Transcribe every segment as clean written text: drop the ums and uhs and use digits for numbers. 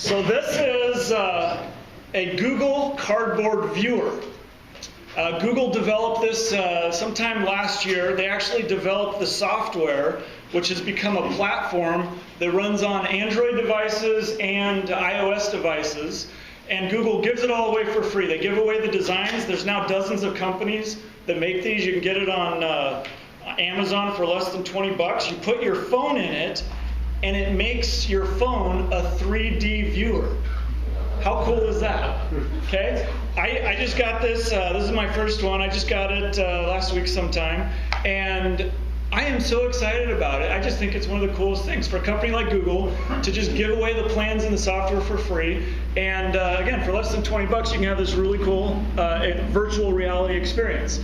So this is a Google Cardboard viewer. Google developed this sometime last year. They actually developed the software, which has become a platform that runs on Android devices and iOS devices. And Google gives it all away for free. They give away the designs. There's now dozens of companies that make these. You can get it on Amazon for less than 20 bucks. You put your phone in it, and it makes your phone a 3D viewer. How cool is that? Okay, I just got this. This is my first one. I just got it last week sometime, and I am so excited about it. I just think it's one of the coolest things for a company like Google to just give away the plans and the software for free. And again, for less than 20 bucks, you can have this really cool virtual reality experience.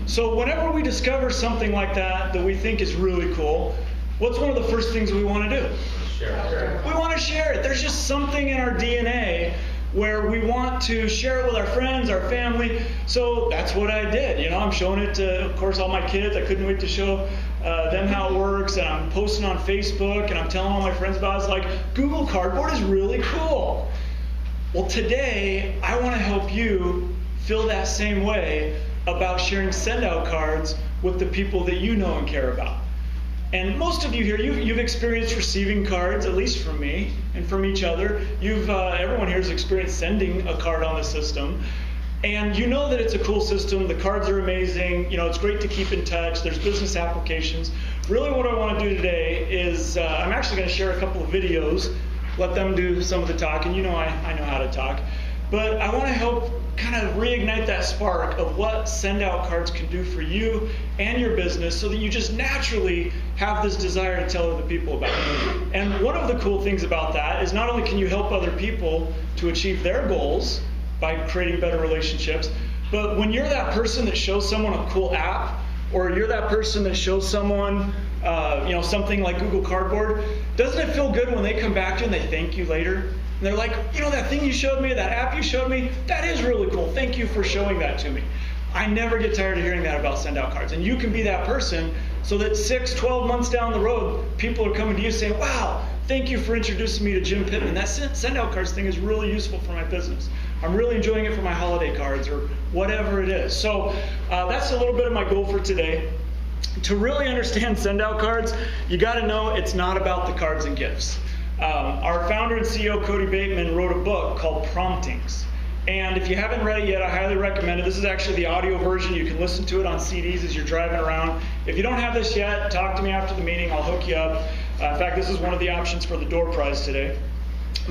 So whenever we discover something like that we think is really cool, what's one of the first things we want to do? Share it. We want to share it. There's just something in our DNA where we want to share it with our friends, our family. So that's what I did. You know, I'm showing it to, of course, all my kids. I couldn't wait to show them how it works. And I'm posting on Facebook, and I'm telling all my friends about it. It's like, Google Cardboard is really cool. Well, today, I want to help you feel that same way about sharing SendOutCards with the people that you know and care about. And most of you here, you've experienced receiving cards, at least from me and from each other. Everyone here has experienced sending a card on the system. And you know that it's a cool system. The cards are amazing. You know, it's great to keep in touch. There's business applications. Really what I want to do today is I'm actually going to share a couple of videos, let them do some of the talking. You know I know how to talk. But I want to help kind of reignite that spark of what SendOutCards can do for you and your business so that you just naturally have this desire to tell other people about it. And one of the cool things about that is not only can you help other people to achieve their goals by creating better relationships, but when you're that person that shows someone a cool app, or you're that person that shows someone something like Google Cardboard, doesn't it feel good when they come back to you and they thank you later? And they're like, you know, that thing you showed me, that app you showed me, that is really cool. Thank you for showing that to me. I never get tired of hearing that about SendOutCards. And you can be that person so that 6, 12 months down the road, people are coming to you saying, wow, thank you for introducing me to Jim Pitman. That SendOutCards thing is really useful for my business. I'm really enjoying it for my holiday cards or whatever it is. So that's a little bit of my goal for today. To really understand SendOutCards, you got to know it's not about the cards and gifts. Our founder and CEO, Cody Bateman, wrote a book called Promptings. And if you haven't read it yet, I highly recommend it. This is actually the audio version. You can listen to it on CDs as you're driving around. If you don't have this yet, talk to me after the meeting. I'll hook you up. In fact, this is one of the options for the door prize today.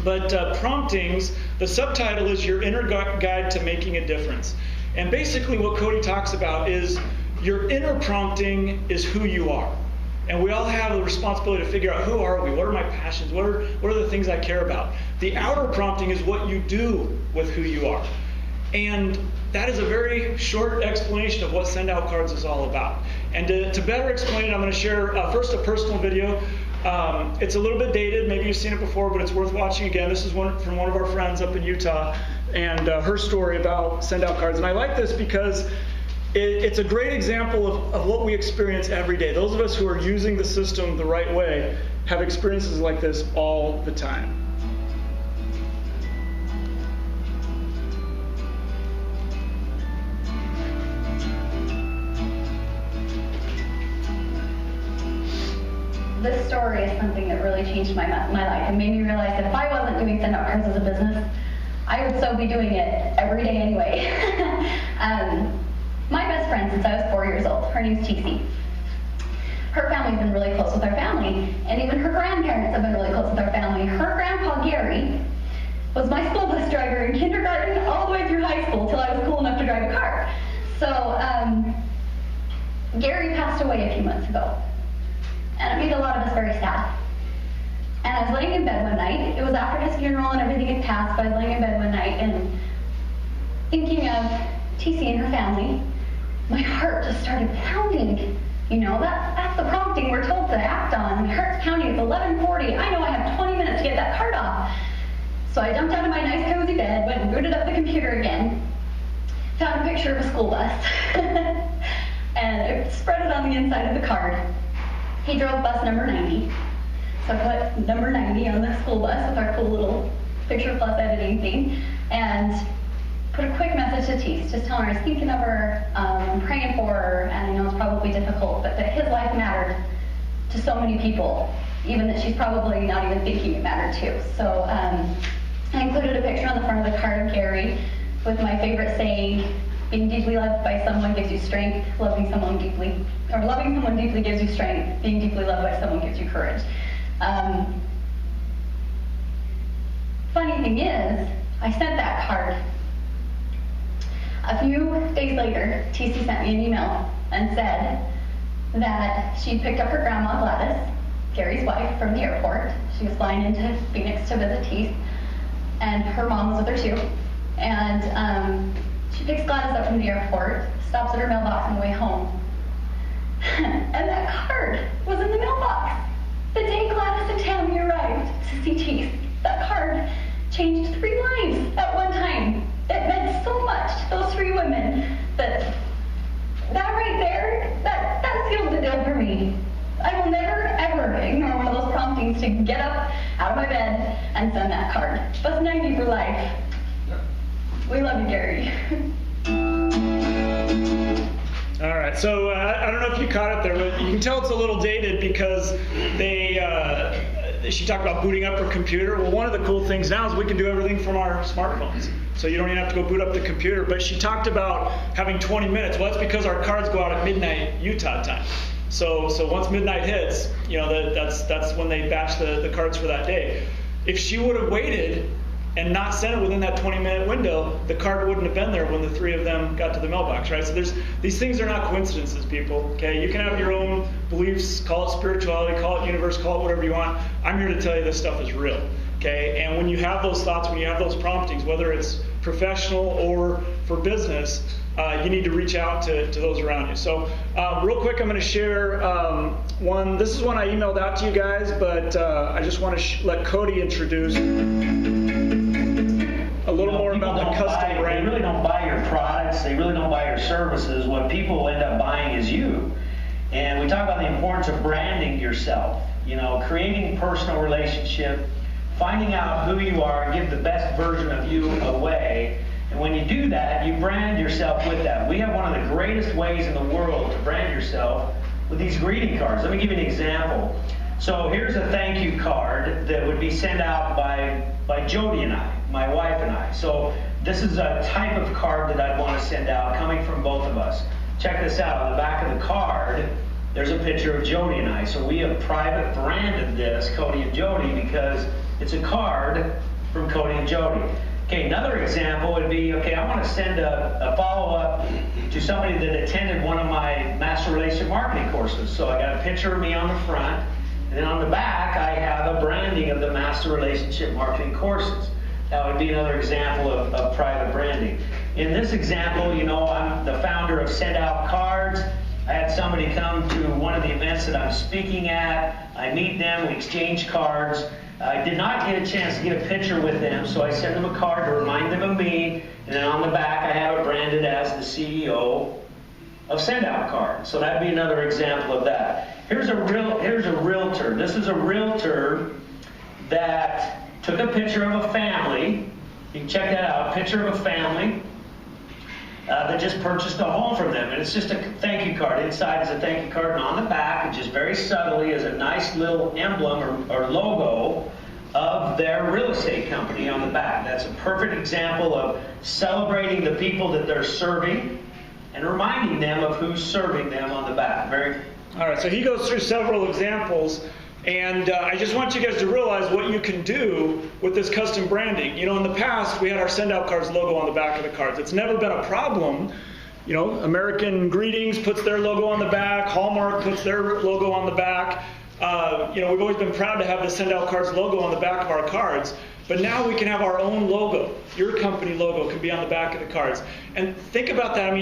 But Promptings, the subtitle is Your Inner Guide to Making a Difference. And basically what Cody talks about is your inner prompting is who you are. And we all have the responsibility to figure out who are we, what are my passions, what are the things I care about. The outer prompting is what you do with who you are. And that is a very short explanation of what SendOutCards is all about. And to better explain it, I'm going to share first a personal video. It's a little bit dated, maybe you've seen it before, but it's worth watching again. This is from one of our friends up in Utah, and her story about SendOutCards. And I like this because it's a great example of what we experience every day. Those of us who are using the system the right way have experiences like this all the time. This story is something that really changed my life and made me realize that if I wasn't doing SendOutCards as a business, I would so be doing it every day anyway. My best friend since I was 4 years old, her name's TC. Her family's been really close with our family, and even her grandparents have been really close with our family. Her grandpa, Gary, was my school bus driver in kindergarten all the way through high school till I was cool enough to drive a car. So Gary passed away a few months ago, and it made a lot of us very sad. And I was laying in bed one night. It was after his funeral and everything had passed, but I was laying in bed one night and thinking of TC and her family. My heart just started pounding. You know, that's the prompting we're told to act on. My heart's pounding. It's 11:40. I know I have 20 minutes to get that card off. So I jumped out of my nice cozy bed, went and booted up the computer again, found a picture of a school bus, and I spread it on the inside of the card. He drove bus number 90. So I put number 90 on the school bus with our cool little picture plus editing thing, and put a quick message to Teese, just telling her I was thinking of her, I'm praying for her, and I know it's probably difficult, but that his life mattered to so many people, even that she's probably not even thinking it mattered to. So I included a picture on the front of the card of Gary with my favorite saying, being deeply loved by someone gives you strength, loving someone deeply gives you strength, being deeply loved by someone gives you courage. Funny thing is, I sent that card. A few days later, TC sent me an email and said that she picked up her grandma Gladys, Gary's wife, from the airport. She was flying into Phoenix to visit Teese, and her mom was with her too. And she picks Gladys up from the airport, stops at her mailbox on the way home, and that card was in the mailbox. The day Gladys and Tammy arrived to see Teese, that card changed 3 lives at one time. It meant so much to those 3 women that right there, that sealed the deal for me. I will never, ever ignore one of those promptings to get up out of my bed and send that card. Bus 90 for life. We love you, Gary. All right, so I don't know if you caught it there, but you can tell it's a little dated because she talked about booting up her computer. Well, one of the cool things now is we can do everything from our smartphones. So you don't even have to go boot up the computer. But she talked about having 20 minutes. Well, that's because our cards go out at midnight Utah time. So once midnight hits, that's when they batch the cards for that day. If she would have waited and not sent it within that 20-minute window, the card wouldn't have been there when the 3 of them got to the mailbox, right? So these things are not coincidences, people, okay? You can have your own beliefs, call it spirituality, call it universe, call it whatever you want. I'm here to tell you this stuff is real, okay? And when you have those thoughts, when you have those promptings, whether it's professional or for business, you need to reach out to those around you. So real quick, I'm going to share one. This is one I emailed out to you guys, but I just want to let Cody introduce a little more about the custom brand. They really don't buy your products. They really don't buy your services. What people end up buying is you. And we talk about the importance of branding yourself. Creating a personal relationship, finding out who you are, and give the best version of you away. And when you do that, you brand yourself with that. We have one of the greatest ways in the world to brand yourself with these greeting cards. Let me give you an example. So here's a thank you card that would be sent out by Jody and I, my wife and I. So this is a type of card that I'd want to send out coming from both of us. Check this out. On the back of the card, there's a picture of Jody and I. So we have private branded this, Cody and Jody, because it's a card from Cody and Jody. Okay, another example would be, I want to send a follow-up to somebody that attended one of my Master Relationship Marketing courses. So I got a picture of me on the front, and then on the back, I have a branding of the Master Relationship Marketing courses. That would be another example of private branding. In this example, I'm the founder of SendOutCards. I had somebody come to one of the events that I'm speaking at. I meet them, we exchange cards. I did not get a chance to get a picture with them, so I sent them a card to remind them of me, and then on the back I have it branded as the CEO of SendOutCards. So that'd be another example of that. Here's a realtor. This is a realtor that took a picture of a family. You can check that out. Picture of a family that just purchased a home from them, and it's just a thank you card. Inside is a thank you card, and on the back, just very subtly, is a nice little emblem or logo of their real estate company on the back. That's a perfect example of celebrating the people that they're serving and reminding them of who's serving them on the back. All right, so he goes through several examples, and I just want you guys to realize what you can do with this custom branding. In the past, we had our SendOutCards logo on the back of the cards. It's never been a problem. American Greetings puts their logo on the back. Hallmark puts their logo on the back. We've always been proud to have the SendOutCards logo on the back of our cards. But now we can have our own logo. Your company logo can be on the back of the cards. And think about that.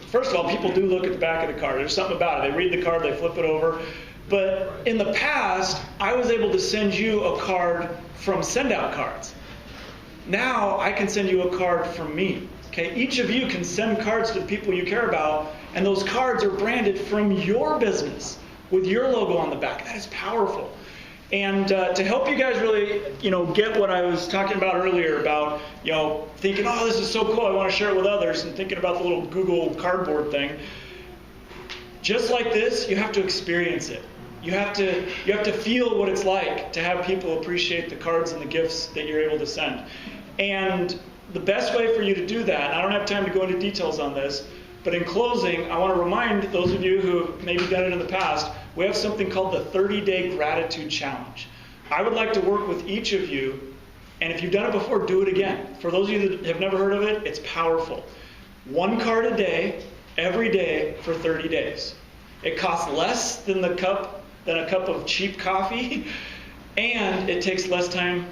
First of all, people do look at the back of the card. There's something about it. They read the card, they flip it over. But in the past, I was able to send you a card from SendOutCards. Now I can send you a card from me. Okay, each of you can send cards to the people you care about, and those cards are branded from your business with your logo on the back. That is powerful. And to help you guys really, get what I was talking about earlier about, thinking, oh, this is so cool, I want to share it with others, and thinking about the little Google Cardboard thing. Just like this, you have to experience it. You have to feel what it's like to have people appreciate the cards and the gifts that you're able to send. And the best way for you to do that, and I don't have time to go into details on this, but in closing, I want to remind those of you who have maybe done it in the past, we have something called the 30-Day Gratitude Challenge. I would like to work with each of you, and if you've done it before, do it again. For those of you that have never heard of it, it's powerful. 1 card a day, every day for 30 days. It costs less than a cup of cheap coffee, and it takes less time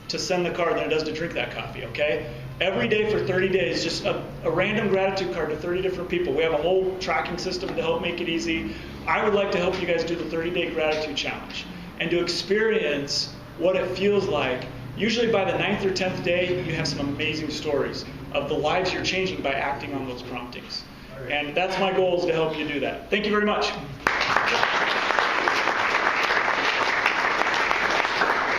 to send the card than it does to drink that coffee, okay? Every day for 30 days, just a random gratitude card to 30 different people. We have a whole tracking system to help make it easy. I would like to help you guys do the 30-Day Gratitude Challenge and to experience what it feels like. Usually by the 9th or 10th day, you have some amazing stories of the lives you're changing by acting on those promptings. And that's my goal, is to help you do that. Thank you very much.